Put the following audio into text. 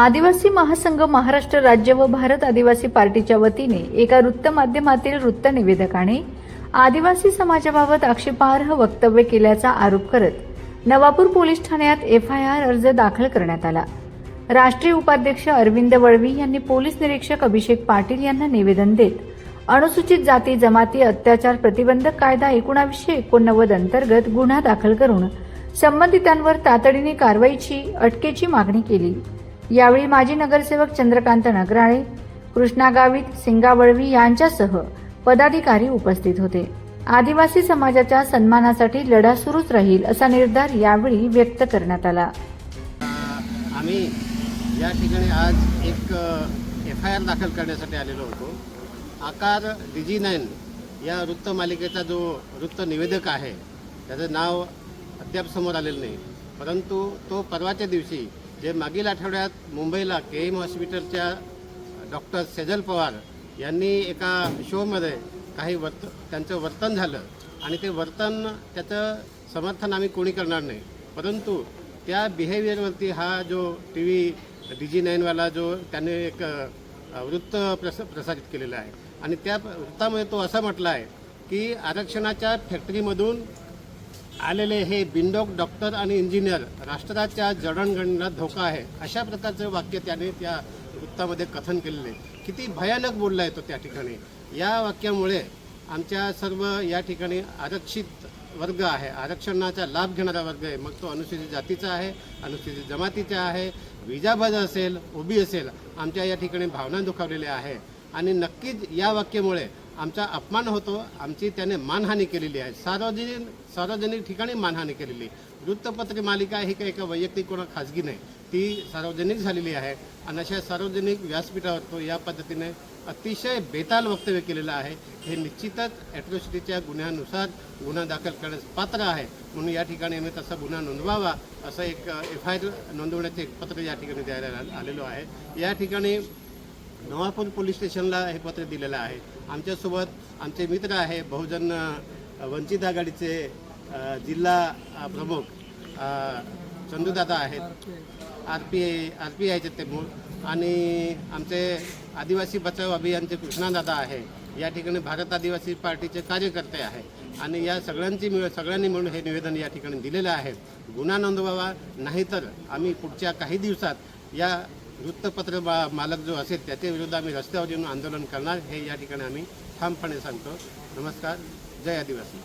आदिवासी महासंघ महाराष्ट्र राज्य व भारत आदिवासी पार्टीच्या वतीने एका वृत्तमाध्यमातील वृत्तनिवेदकाने आदिवासी समाजाबाबत आक्षेपार्ह वक्तव्य केल्याचा आरोप करत नवापूर पोलीस ठाण्यात FIR अर्ज दाखल करण्यात आला। राष्ट्रीय उपाध्यक्ष अरविंद वळवी यांनी पोलीस निरीक्षक अभिषेक पाटील यांना निवेदन देत अनुसूचित जाती जमाती अत्याचार प्रतिबंधक कायदा 1989 अंतर्गत गुन्हा दाखल करून संबंधितांवर तातडीने कारवाईची अटकेची मागणी केली। यावेळी माजी नगरसेवक चंद्रकांत नगराळे, कृष्णा गावित, सिंगा वळवी यांच्यासह पदाधिकारी उपस्थित होते। आदिवासी समाजाच्या सन्मानासाठी लढा सुरूच राहील असा निर्धार यावेळी व्यक्त करण्यात आला। आम्ही या ठिकाणी आज एक FIR दाखल करण्यासाठी आलेलो होतो। आकार DG9 या वृत्तमालिकेचा जो वृत्त निवेदक आहे त्याचं नाव अद्याप समोर आलेलं नाही, परंतु तो परवाच्या दिवशी जे मागील आठवड्यात मुंबईला KM हॉस्पिटलच्या डॉक्टर सेजल पवार यांनी एका शोमध्ये काही त्यांचं वर्तन झालं आणि ते वर्तन त्याचं समर्थन आम्ही कोणी करणार नाही, परंतु त्या बिहेवियरवरती हा जो TV DG9वाला जो त्याने एक वृत्त प्रसारित केलेलं आहे आणि त्या वृत्तामध्ये तो असं म्हटलं आहे की आरक्षणाच्या फॅक्टरीमधून आलेले हे बिनडोक डॉक्टर आणि इंजिनियर राष्ट्राच्या जडणघडणीला धोका आहे, अशा प्रकारचं वाक्य त्याने त्या वृत्तामध्ये कथन केलेलं आहे। किती भयानक बोलला आहे तो त्या ठिकाणी। या वाक्यामुळे आमच्या सर्व या ठिकाणी आरक्षित वर्ग आहे, आरक्षणाचा लाभ घेणारा वर्ग आहे, मग तो अनुसूचित जातीचा आहे, अनुसूचित जमातीचा आहे, विजाबाज असेल, OB असेल, आमच्या या ठिकाणी भावना दुखावलेल्या आहे आणि नक्कीच या वाक्यामुळे आमचा अपमान होतो। आमची त्याने मानहानी केलेली आहे, सार्वजनिक ठिकाणी मानहानी केलेली। वृत्तपत्र मालिका ही काही एका वैयक्तिक कोणा खाजगी नाही, ती सार्वजनिक झालेली आहे आणि अशा सार्वजनिक व्यासपीठावर तो या पद्धतीने अतिशय बेताल वक्तव्य केलेलं आहे। हे निश्चितच ॲट्रॉसिटीच्या गुन्ह्यानुसार गुन्हा दाखल करण्यास पात्र आहे, म्हणून या ठिकाणी आम्ही तसा गुन्हा नोंदवावा असं एक FIR नोंदवण्याचे एक पत्र या ठिकाणी द्यायला आलेलो आहे। या ठिकाणी नवापूर पोलीस स्टेशनला हे पत्र दिलेलं आहे। आमच्यासोबत आमचे मित्र आहे, बहुजन वंचित आघाडीचे जिल्हा प्रमुख चंदूदादा आहेत, RPIचे ते मूळ, आणि आमचे आदिवासी बचाव अभियानचे कृष्णादादा आहे, या ठिकाणी भारत आदिवासी पार्टीचे कार्यकर्ते आहे आणि या सगळ्यांनी मिळून हे निवेदन या ठिकाणी दिलेलं आहे। गुन्हा नोंदवावा, नाहीतर आम्ही पुढच्या काही दिवसात या वृत्तपत्र मालक जो असेल त्याच्या विरुद्ध आम्ही रस्त्यावर येऊन आंदोलन करणार, हे या ठिकाणी आम्ही ठामपणे सांगतो। नमस्कार, जय आदिवासी।